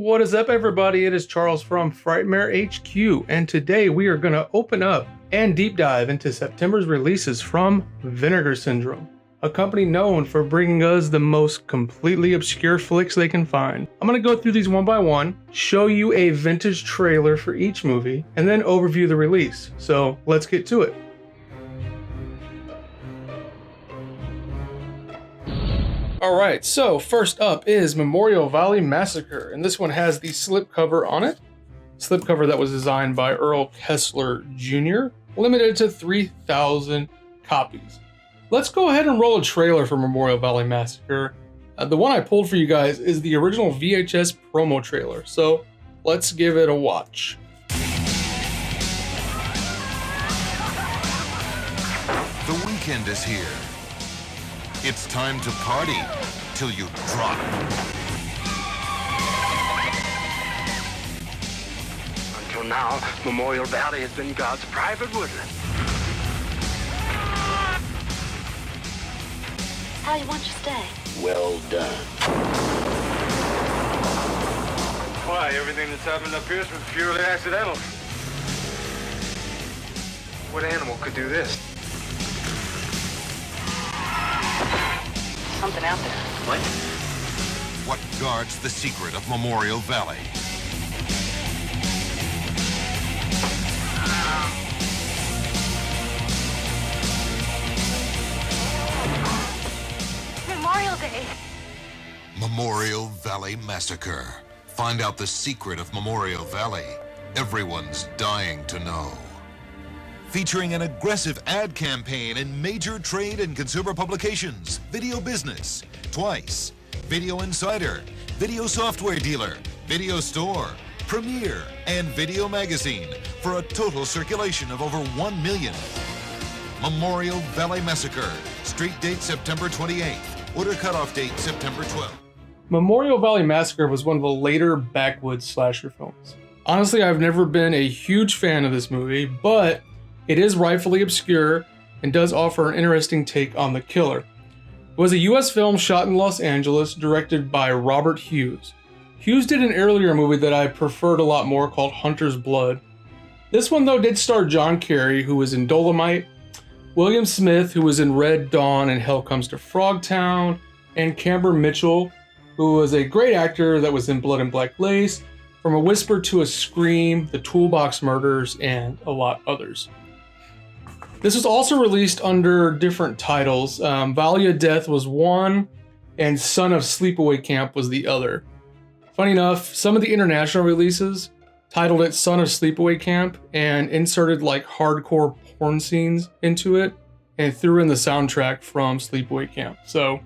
What is up, everybody? It is Charles from Frightmare HQ, and today we are going to open up and deep dive into September's releases from Vinegar Syndrome, a company known for bringing us the most completely obscure flicks they can find. I'm going to go through these one by one, show you a vintage trailer for each movie, and then overview the release. So let's get to it. Alright, so first up is Memorial Valley Massacre, and this one has the slipcover on it. Slipcover that was designed by Earl Kessler Jr., limited to 3,000 copies. Let's go ahead and roll a trailer for Memorial Valley Massacre. The one I pulled for you guys is the original VHS promo trailer, so let's give it a watch. The weekend is here. It's time to party till you drop. Until now, Memorial Valley has been God's private woodland. How you want your stay? Well done. Why, everything that's happened up here has been purely accidental. What animal could do this? Something out there. What guards the secret of Memorial Valley? Memorial Day. Memorial Valley Massacre. Find out the secret of Memorial Valley. Everyone's dying to know. Featuring an aggressive ad campaign in major trade and consumer publications, Video Business, Twice, Video Insider, Video Software Dealer, Video Store, Premiere, and Video Magazine for a total circulation of over 1 million. Memorial Valley Massacre. Street date September 28th. Order cutoff date September 12th. Memorial Valley Massacre was one of the later backwoods slasher films. Honestly, I've never been a huge fan of this movie, but it is rightfully obscure and does offer an interesting take on the killer. It was a US film shot in Los Angeles, directed by Robert Hughes. Hughes did an earlier movie that I preferred a lot more called Hunter's Blood. This one, though, did star John Kerry, who was in Dolomite, William Smith, who was in Red Dawn and Hell Comes to Frogtown, and Camber Mitchell, who was a great actor that was in Blood and Black Lace, From a Whisper to a Scream, The Toolbox Murders, and a lot others. This was also released under different titles. Valley of Death was one, and Son of Sleepaway Camp was the other. Funny enough, some of the international releases titled it Son of Sleepaway Camp and inserted like hardcore porn scenes into it and threw in the soundtrack from Sleepaway Camp. So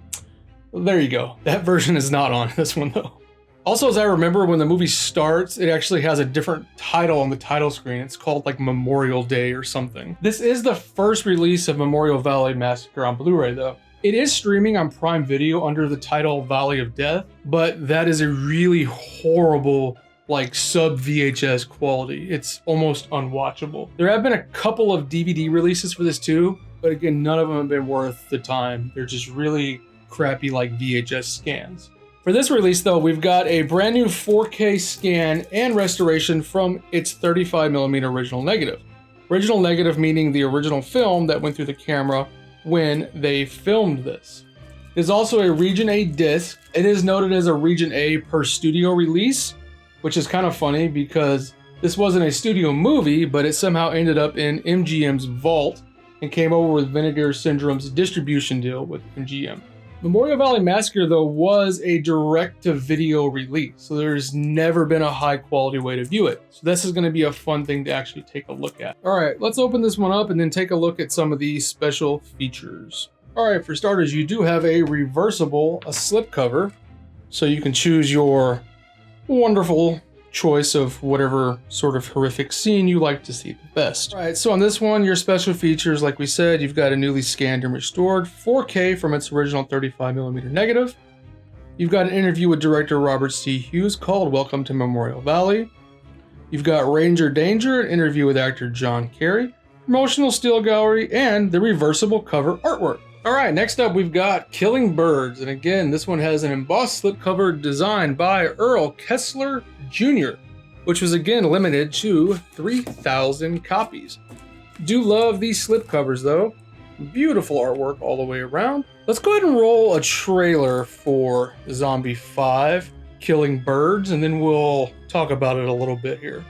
there you go. That version is not on this one though. Also, as I remember, when the movie starts, it actually has a different title on the title screen. It's called like Memorial Day or something. This is the first release of Memorial Valley Massacre on Blu-ray though. It is streaming on Prime Video under the title Valley of Death, but that is a really horrible like sub VHS quality. It's almost unwatchable. There have been a couple of DVD releases for this too, but again, none of them have been worth the time. They're just really crappy like VHS scans. For this release though, we've got a brand new 4K scan and restoration from its 35mm original negative. Original negative meaning the original film that went through the camera when they filmed this. It is also a Region A disc. It is noted as a Region A per studio release, which is kind of funny because this wasn't a studio movie, but it somehow ended up in MGM's vault and came over with Vinegar Syndrome's distribution deal with MGM. Memorial Valley Massacre, though, was a direct-to-video release, so there's never been a high-quality way to view it. So this is going to be a fun thing to actually take a look at. All right, let's open this one up and then take a look at some of the special features. All right, for starters, you do have a reversible, slipcover, so you can choose your wonderful choice of whatever sort of horrific scene you like to see the best. All right, so on this one, your special features, like we said, you've got a newly scanned and restored 4K from its original 35mm negative. You've got an interview with director Robert C. Hughes called Welcome to Memorial Valley. You've got Ranger Danger, an interview with actor John Kerry, promotional steel gallery, and the reversible cover artwork. All right, next up we've got Killing Birds. And again, this one has an embossed slipcover designed by Earl Kessler Jr., which was again limited to 3,000 copies. Do love these slipcovers though. Beautiful artwork all the way around. Let's go ahead and roll a trailer for Zombie 5, Killing Birds, and then we'll talk about it a little bit here.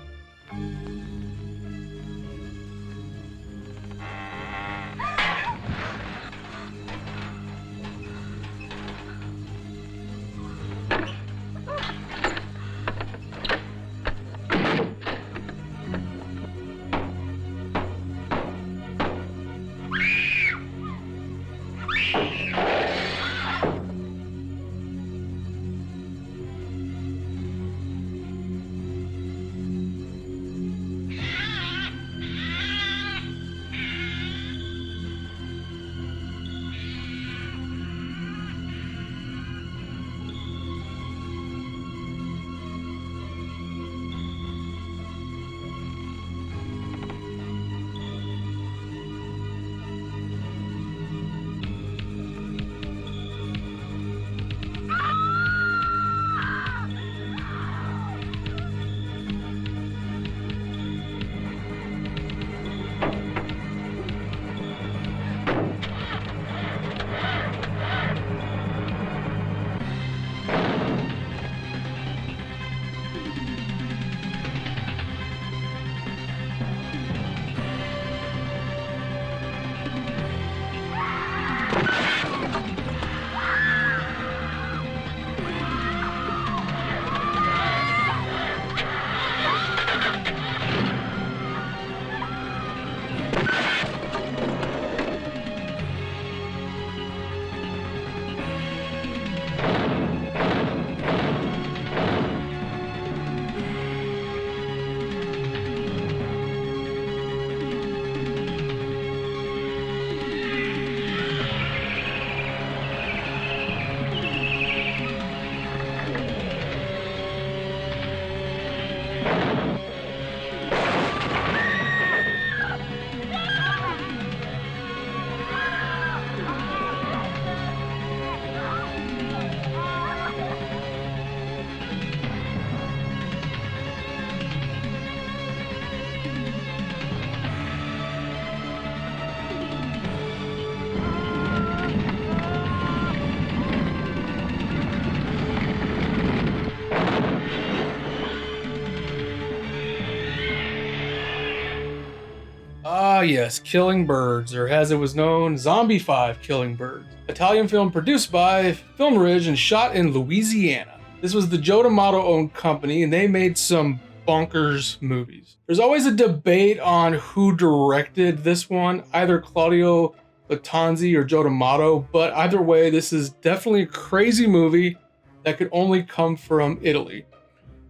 Ah yes, Killing Birds, or as it was known, Zombie 5 Killing Birds. Italian film produced by Film Ridge and shot in Louisiana. This was the Joe D'Amato owned company and they made some bonkers movies. There's always a debate on who directed this one, either Claudio Lattanzi or Joe D'Amato, but either way, this is definitely a crazy movie that could only come from Italy.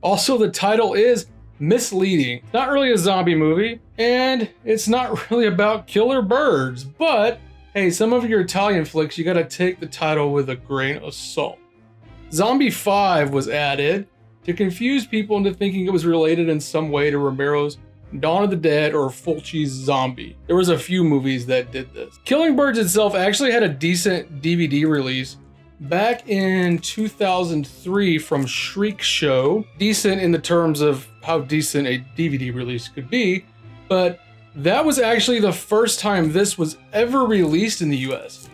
Also, the title is misleading. It's not really a zombie movie, and it's not really about killer birds, but hey, some of your Italian flicks, you gotta take the title with a grain of salt. Zombie 5 was added to confuse people into thinking it was related in some way to Romero's Dawn of the Dead or Fulci's Zombie. There was a few movies that did this. Killing Birds itself actually had a decent DVD release back in 2003 from Shriek Show. Decent in the terms of how decent a DVD release could be, but that was actually the first time this was ever released in the US.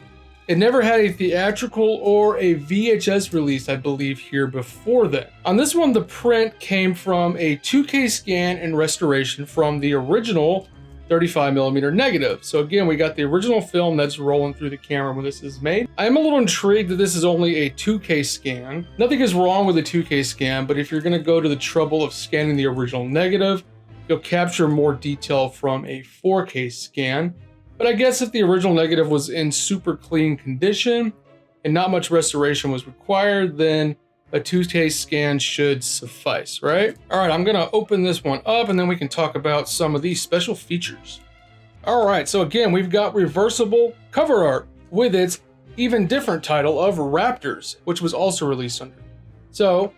It never had a theatrical or a VHS release, I believe, here before then. On this one, the print came from a 2K scan and restoration from the original 35mm negative. So again, we got the original film that's rolling through the camera when this is made. I am a little intrigued that this is only a 2K scan. Nothing is wrong with a 2K scan, but if you're gonna go to the trouble of scanning the original negative, you'll capture more detail from a 4K scan. But I guess if the original negative was in super clean condition and not much restoration was required, then a 2K scan should suffice, right? All right, I'm gonna open this one up and then we can talk about some of these special features. All right, so again, we've got reversible cover art with its even different title of Raptors, which was also released under. So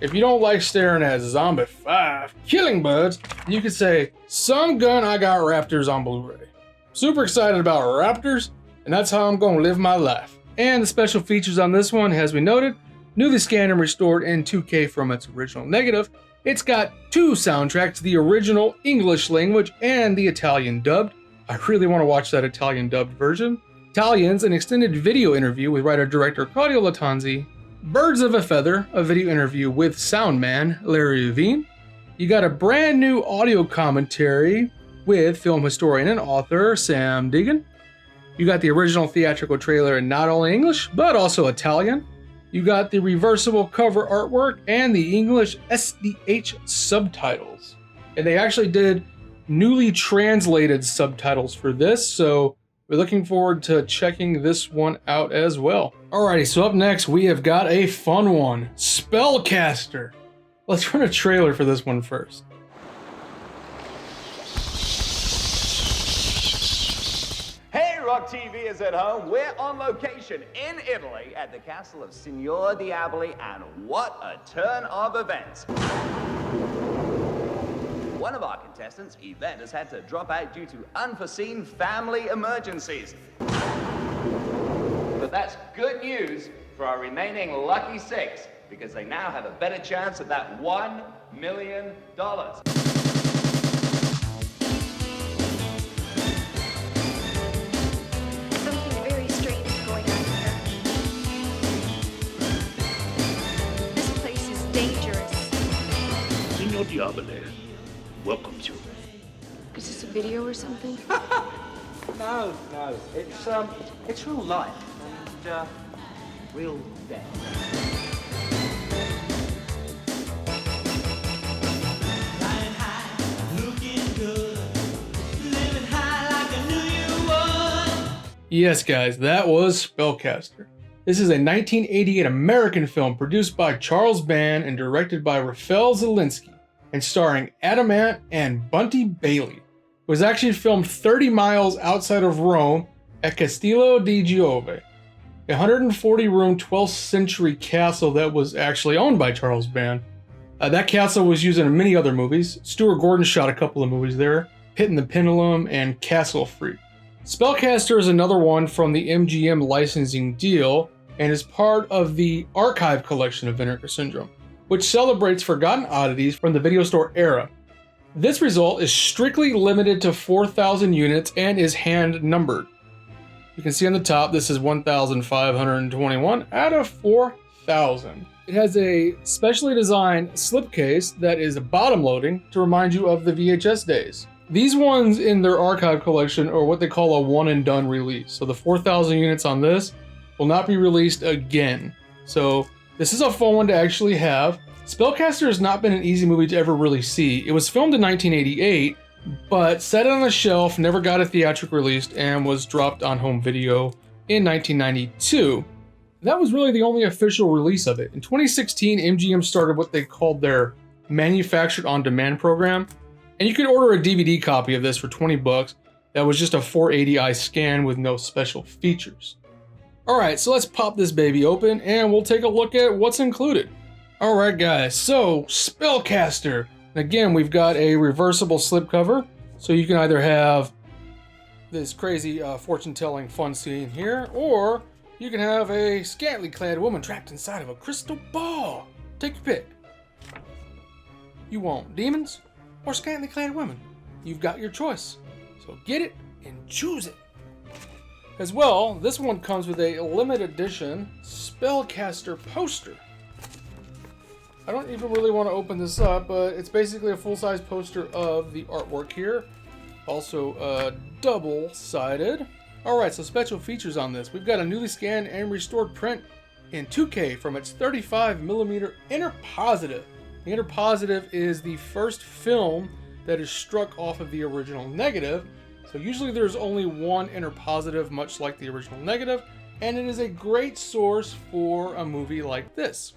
if you don't like staring at Zombie 5 Killing Birds, you could say, some gun, I got Raptors on Blu-ray. Super excited about Raptors. and that's how I'm gonna live my life. And the special features on this one has been noted, newly scanned and restored in 2K from its original negative. It's got 2 soundtracks, the original English language and the Italian dubbed. I really want to watch that Italian dubbed version. Italians, an extended video interview with writer-director Claudio Lattanzi. Birds of a Feather, a video interview with soundman Larry Veen. You got a brand new audio commentary with film historian and author Sam Deegan. You got the original theatrical trailer in not only English, but also Italian. You got the reversible cover artwork and the English SDH subtitles. And they actually did newly translated subtitles for this, so we're looking forward to checking this one out as well. Alrighty, so up next we have got a fun one, Spellcaster. Let's run a trailer for this one first. Hey, Rock TV is at home. We're on location in Italy at the castle of Signor Diaboli, and what a turn of events. One of our contestants, Yvette, has had to drop out due to unforeseen family emergencies. But that's good news for our remaining lucky 6, because they now have a better chance at that $1 million. Something very strange is going on here. This place is dangerous. Signor Diaboli welcomes you. Is this a video or something? No, it's real life and real death. Yes, guys, that was Spellcaster. This is a 1988 American film produced by Charles Band and directed by Raphael Zielinski, and starring Adam Ant and Bunty Bailey. It was actually filmed 30 miles outside of Rome at Castello di Giove, a 140-room 12th century castle that was actually owned by Charles Band. That castle was used in many other movies. Stuart Gordon shot a couple of movies there, Pit and the Pendulum and Castle Freak. Spellcaster is another one from the MGM licensing deal and is part of the archive collection of Vinegar Syndrome, which celebrates forgotten oddities from the video store era. This result is strictly limited to 4,000 units and is hand numbered. You can see on the top, this is 1,521 out of 4,000. It has a specially designed slipcase that is bottom loading to remind you of the VHS days. These ones in their archive collection are what they call a one and done release. So the 4,000 units on this will not be released again. So this is a fun one to actually have. Spellcaster has not been an easy movie to ever really see. It was filmed in 1988, but set on a shelf, never got a theatrical release, and was dropped on home video in 1992. That was really the only official release of it. In 2016, MGM started what they called their manufactured on demand program, and you could order a DVD copy of this for 20 bucks. That was just a 480i scan with no special features. Alright, so let's pop this baby open and we'll take a look at what's included. Alright guys, so Spellcaster. Again, we've got a reversible slipcover, so you can either have this crazy fortune-telling fun scene here, or you can have a scantily clad woman trapped inside of a crystal ball. Take your pick. You want demons or scantily clad women? You've got your choice. So get it and choose it. As well, this one comes with a limited edition Spellcaster poster. I don't even really want to open this up, but it's basically a full-size poster of the artwork here. Also double-sided. Alright, so special features on this. We've got a newly scanned and restored print in 2K from its 35mm inner positive. The inner positive is the first film that is struck off of the original negative. So usually there's only one inner positive, much like the original negative, and it is a great source for a movie like this.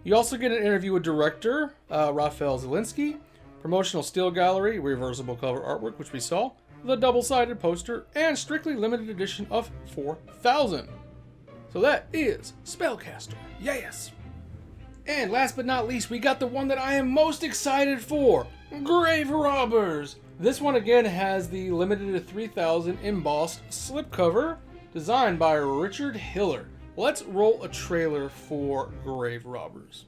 You also get an interview with director Raphael Zielinski, promotional still gallery, reversible cover artwork, which we saw, the double-sided poster, and strictly limited edition of 4,000. So that is Spellcaster. Yes! And last but not least, we got the one that I am most excited for, Grave Robbers. This one again has the limited to 3,000 embossed slipcover, designed by Richard Hiller. Let's roll a trailer for Grave Robbers.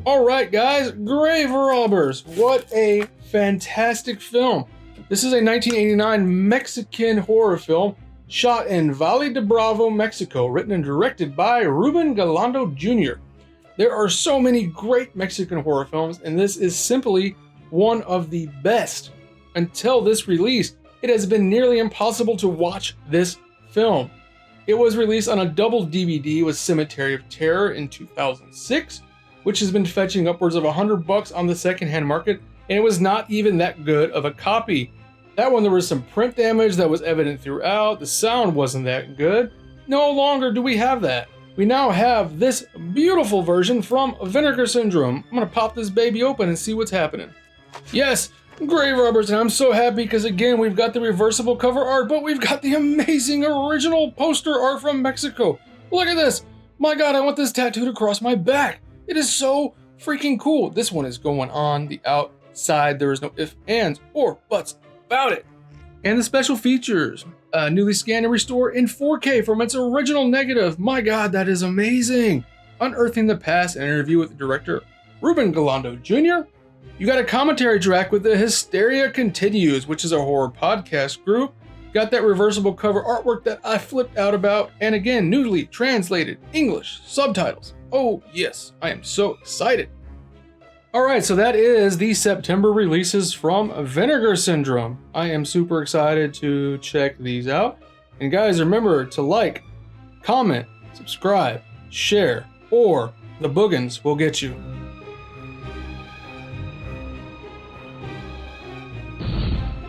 Alright guys, Grave Robbers. What a fantastic film. This is a 1989 Mexican horror film shot in Valle de Bravo, Mexico, written and directed by Ruben Galando Jr. There are so many great Mexican horror films, and this is simply one of the best. Until this release, it has been nearly impossible to watch this film. It was released on a double DVD with Cemetery of Terror in 2006, which has been fetching upwards of $100 on the secondhand market, and it was not even that good of a copy. That one, there was some print damage that was evident throughout, the sound wasn't that good. No longer do we have that. We now have this beautiful version from Vinegar Syndrome. I'm gonna pop this baby open and see what's happening. Yes, Grave Robbers, and I'm so happy because again, we've got the reversible cover art, but we've got the amazing original poster art from Mexico. Look at this. My God, I want this tattooed across my back. It is so freaking cool. This one is going on the outside. There is no ifs, ands, or buts about it. And the special features, newly scanned and restored in 4K from its original negative. My God, that is amazing. Unearthing the Past, an interview with the director, Ruben Galando Jr. You got a commentary track with the Hysteria Continues, which is a horror podcast group. Got that reversible cover artwork that I flipped out about. And again, newly translated English subtitles. Oh yes, I am so excited. Alright, so that is the September releases from Vinegar Syndrome. I am super excited to check these out. And guys, remember to like, comment, subscribe, share, or the boogans will get you.